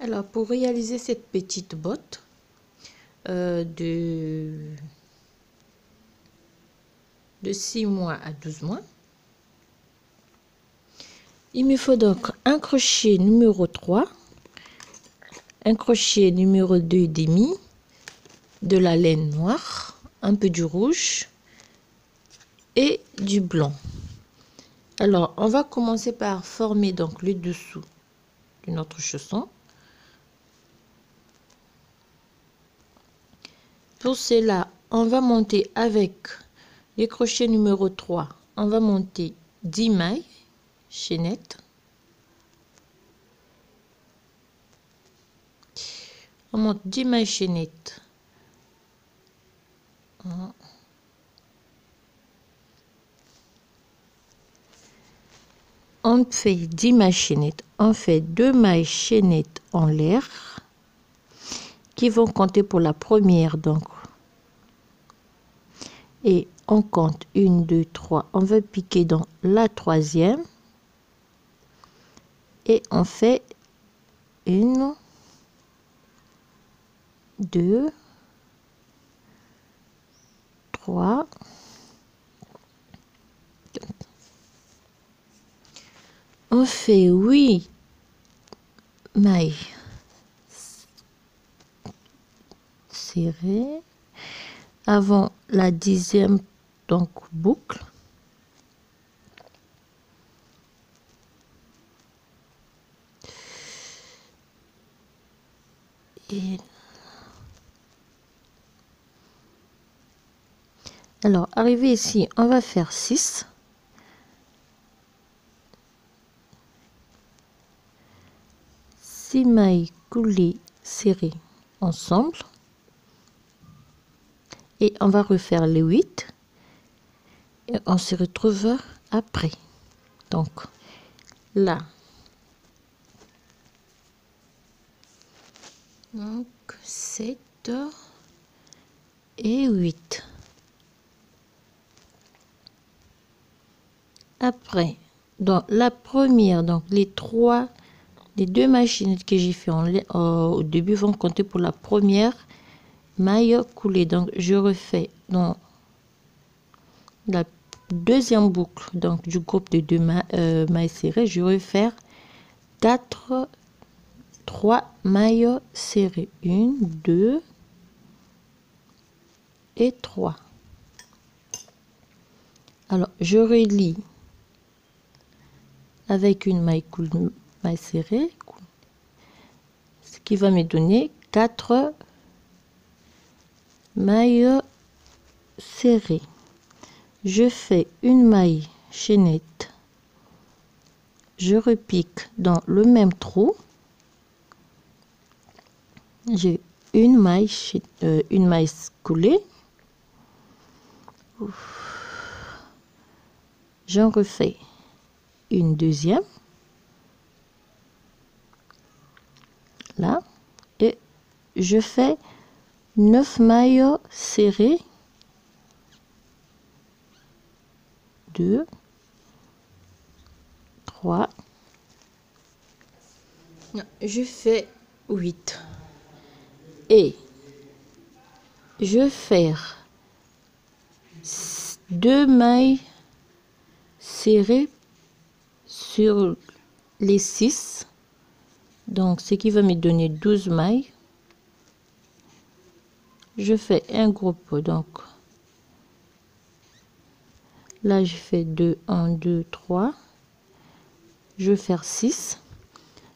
Alors, pour réaliser cette petite botte de 6 mois à 12 mois, il me faut donc un crochet numéro 3, un crochet numéro 2 demi, de la laine noire, un peu du rouge et du blanc. Alors, on va commencer par former donc le dessous de notre chausson. Pour cela, on va monter avec les crochets numéro 3, on va monter 10 mailles chaînettes. On monte 10 mailles chaînettes. On fait 10 mailles chaînettes, on fait 2 mailles chaînettes en l'air qui vont compter pour la première donc. Et on compte 1, 2, 3, on va piquer dans la troisième et on fait 1, 2, 3, on fait 8 mailles serrées avant la 10e donc boucle. Et alors, arrivé ici, on va faire 6. Mailles coulées serrées ensemble. Et on va refaire les 8. Et on se retrouve après. Donc, là. Donc, 7 et 8. Après, dans la première, donc les 2 machines que j'ai fait au début vont compter pour la première maille coulée. Donc, je refais dans la deuxième boucle donc du groupe de 2 mailles serrées, je vais faire 3 mailles serrées, 1, 2 et 3. Alors, je relie avec une maille serrée, ce qui va me donner 4 mailles serrées. Je fais une maille chaînette, je repique dans le même trou, j'ai une maille coulée, j'en refais une deuxième là et je fais 9 mailles serrées, 2, 3, je fais 8 et je vais faire 2 mailles serrées sur les 6, donc ce qui va me donner 12 mailles. Je fais un groupe, donc là je fais 2, 1, 2, 3, je vais faire 6,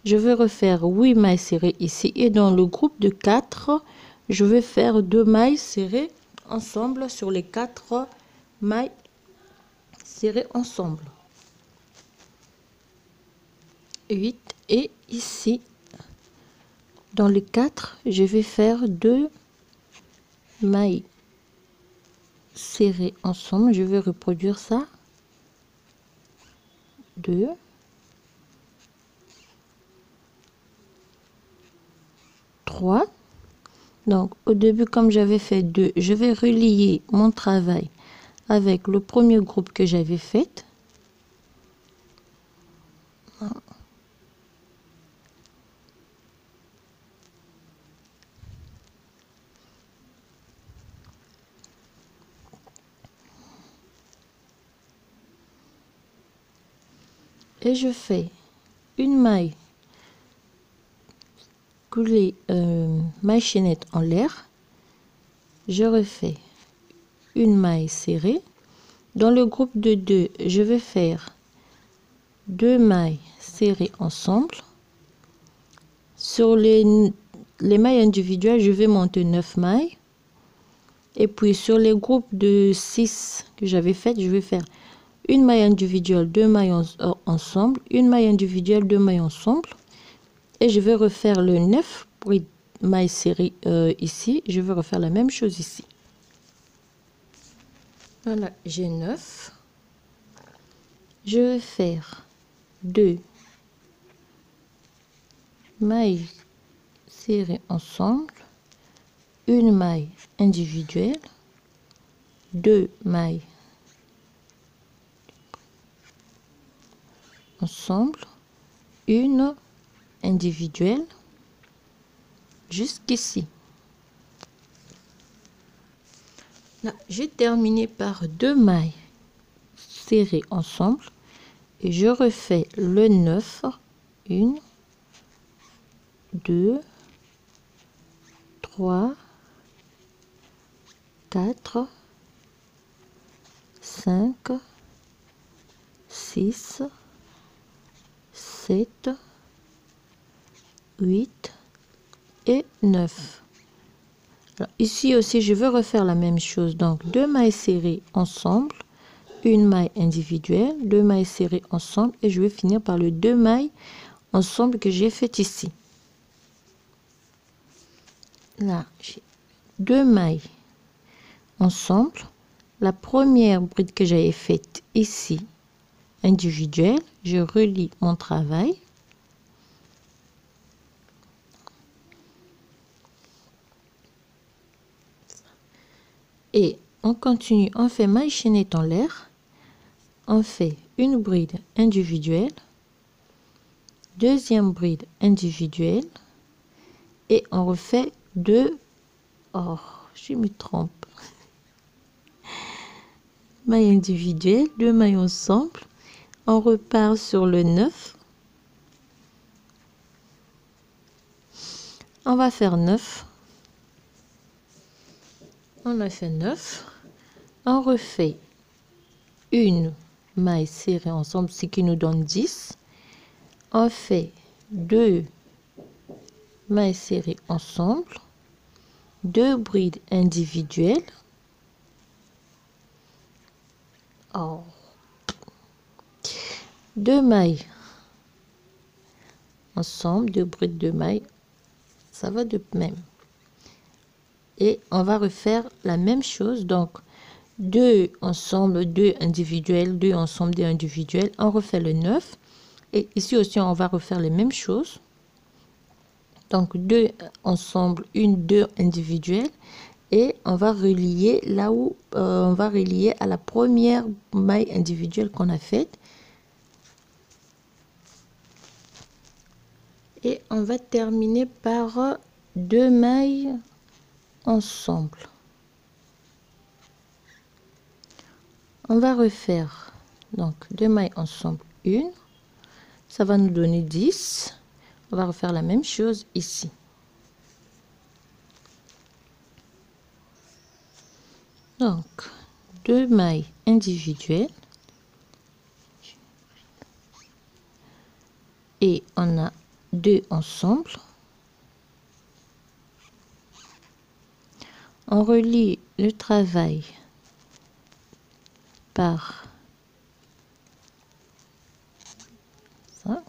je vais refaire 8 mailles serrées ici et dans le groupe de 4 je vais faire 2 mailles serrées ensemble sur les 4 mailles serrées ensemble, 8 et ici dans les 4 je vais faire 2 mailles serrées ensemble, je vais reproduire ça, 2, 3. Donc au début comme j'avais fait 2, je vais relier mon travail avec le premier groupe que j'avais fait. et je fais une maille coulée, maille chaînette en l'air. Je refais une maille serrée. Dans le groupe de 2, je vais faire 2 mailles serrées ensemble. Sur les mailles individuelles, je vais monter 9 mailles. Et puis sur les groupes de 6 que j'avais fait, je vais faire une maille individuelle, 2 mailles ensemble, une maille individuelle, 2 mailles ensemble. Et je vais refaire le 9 pour mailles serrées ici. Je vais refaire la même chose ici. Voilà, j'ai 9. Je vais faire 2 mailles serrées ensemble, une maille individuelle, 2 mailles ensemble, une individuelle jusqu'ici. Là, j'ai terminé par 2 mailles serrées ensemble et je refais le 9. 1, 2, 3, 4, 5, 6, 7, 8 et 9. Alors, ici aussi, je vais refaire la même chose. Donc, 2 mailles serrées ensemble, une maille individuelle, 2 mailles serrées ensemble et je vais finir par le 2 mailles ensemble que j'ai fait ici. Là, j'ai 2 mailles ensemble. La première bride que j'avais faite ici, individuelle, je relie mon travail. Et on continue, on fait maille chaînette en l'air. On fait une bride individuelle, deuxième bride individuelle et on refait 2. Oh, je me trompe. Maille individuelle, 2 mailles ensemble. On repart sur le 9. On va faire 9. On a fait 9. On refait une maille serrée ensemble, ce qui nous donne 10. On fait 2 mailles serrées ensemble, 2 brides individuelles. Oh. 2 mailles ensemble, 2 brides de mailles, ça va de même. Et on va refaire la même chose, donc 2 ensemble, 2 individuels, 2 ensemble, 2 individuels. On refait le 9 et ici aussi on va refaire les mêmes choses. Donc 2 ensemble, 2 individuels et on va relier là où on va relier à la première maille individuelle qu'on a faite. Et on va terminer par 2 mailles ensemble. On va refaire donc 2 mailles ensemble, une, ça va nous donner 10. On va refaire la même chose ici. Donc 2 mailles individuelles et on a 2 ensemble. On relie le travail par ça.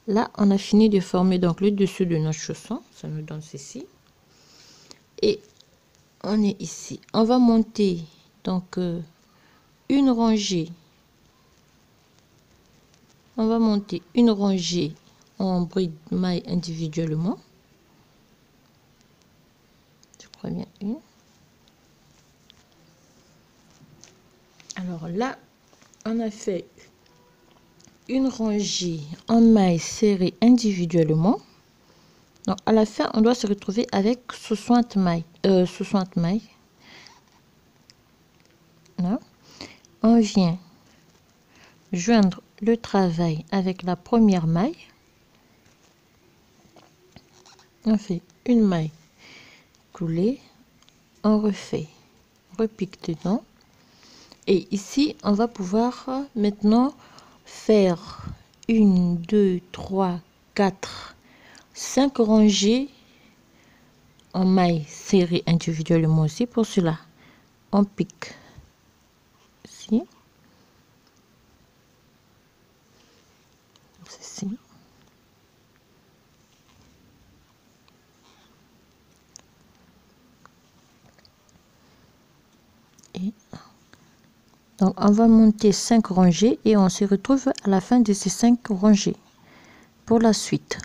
Là, on a fini de former donc le dessus de notre chausson. Ça nous donne ceci. Et on est ici. On va monter donc une rangée. On va monter une rangée en bride maille individuellement. Je crois bien une. Alors là, on a fait une rangée en mailles serrées individuellement. Donc à la fin, on doit se retrouver avec 60 mailles. 60 mailles. Là. On vient joindre le travail avec la première maille. On fait une maille coulée, on refait, repique dedans. Et ici, on va pouvoir maintenant faire 1, 2, 3, 4, 5 rangées en mailles serrées individuellement aussi. Pour cela, on pique ici, ceci. Et donc, on va monter 5 rangées et on se retrouve à la fin de ces 5 rangées pour la suite.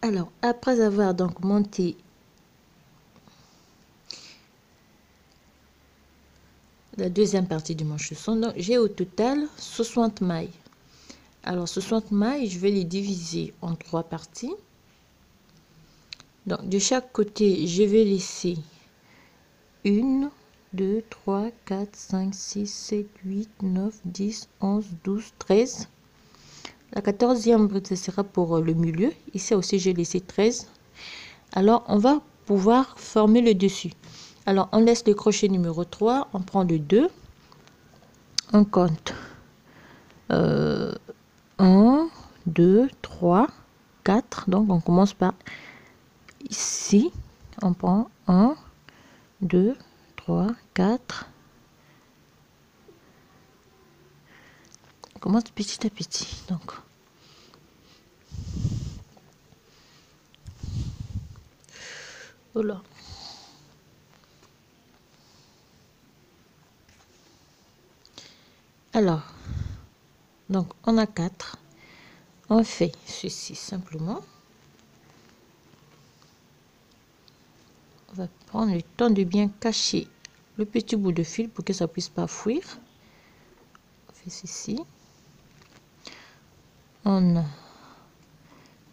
Alors, après avoir donc monté la deuxième partie du manche-son, donc j'ai au total 60 mailles. Alors, 60 mailles, je vais les diviser en 3 parties. Donc, de chaque côté, je vais laisser 1, 2, 3, 4, 5, 6, 7, 8, 9, 10, 11, 12, 13. La 14e bride, ce sera pour le milieu. Ici aussi, j'ai laissé 13. Alors, on va pouvoir former le dessus. Alors, on laisse le crochet numéro 3, on prend le 2, on compte 1, 2, 3, 4. Donc, on commence par ici, on prend 1, 2, 3, 4. On commence petit à petit. Donc, voilà. Alors, donc on a 4. On fait ceci simplement. On va prendre le temps de bien cacher le petit bout de fil pour que ça puisse pas fuir. On fait ceci. On a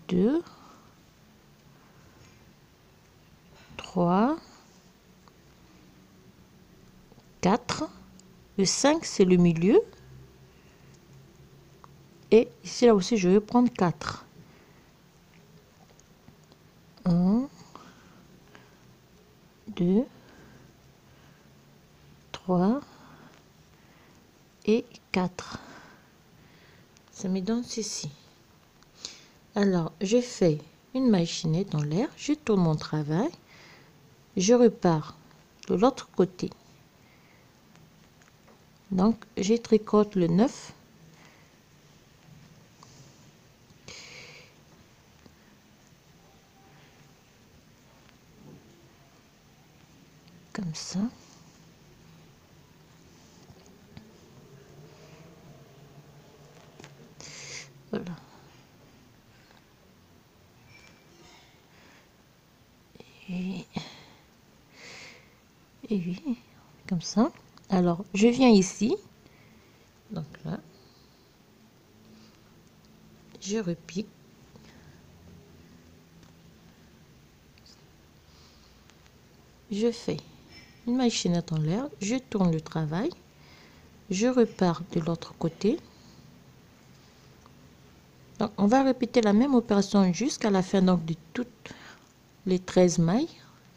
2, 3, 4. Le 5, c'est le milieu. Et ici, là aussi, je vais prendre 4. 1, 2, 3 et 4. Ça me donne ceci. Alors, je fais une maille chaînée dans l'air. Je tourne mon travail. Je repars de l'autre côté. Donc, je tricote le 9. Comme ça. Voilà. Et oui, comme ça. Alors, je viens ici. Donc là, je repique. Je fais une maille chaînette en l'air. Je tourne le travail. Je repars de l'autre côté. Donc, on va répéter la même opération jusqu'à la fin donc, de toutes les 13 mailles.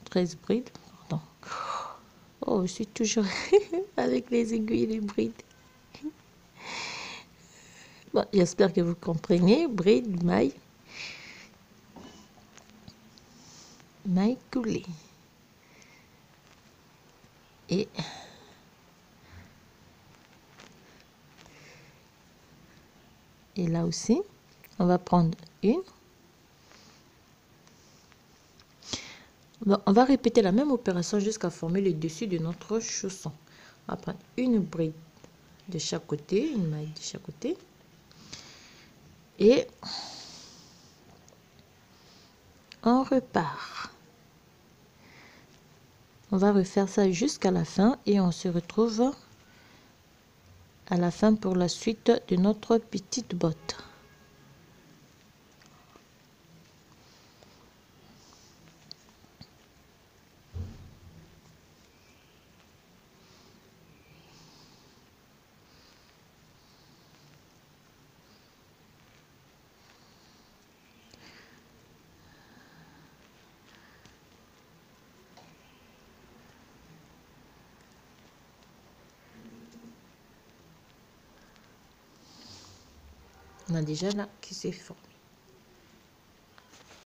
13 brides. Pardon. Oh, je suis toujours avec les aiguilles et les brides. Bon, j'espère que vous comprenez. Bride, maille. Maille coulée. Et là aussi, on va prendre une. On va répéter la même opération jusqu'à former le dessus de notre chausson. On va prendre une bride de chaque côté, une maille de chaque côté. Et on repart. On va refaire ça jusqu'à la fin et on se retrouve à la fin pour la suite de notre petite botte. On a déjà là qui s'est formé.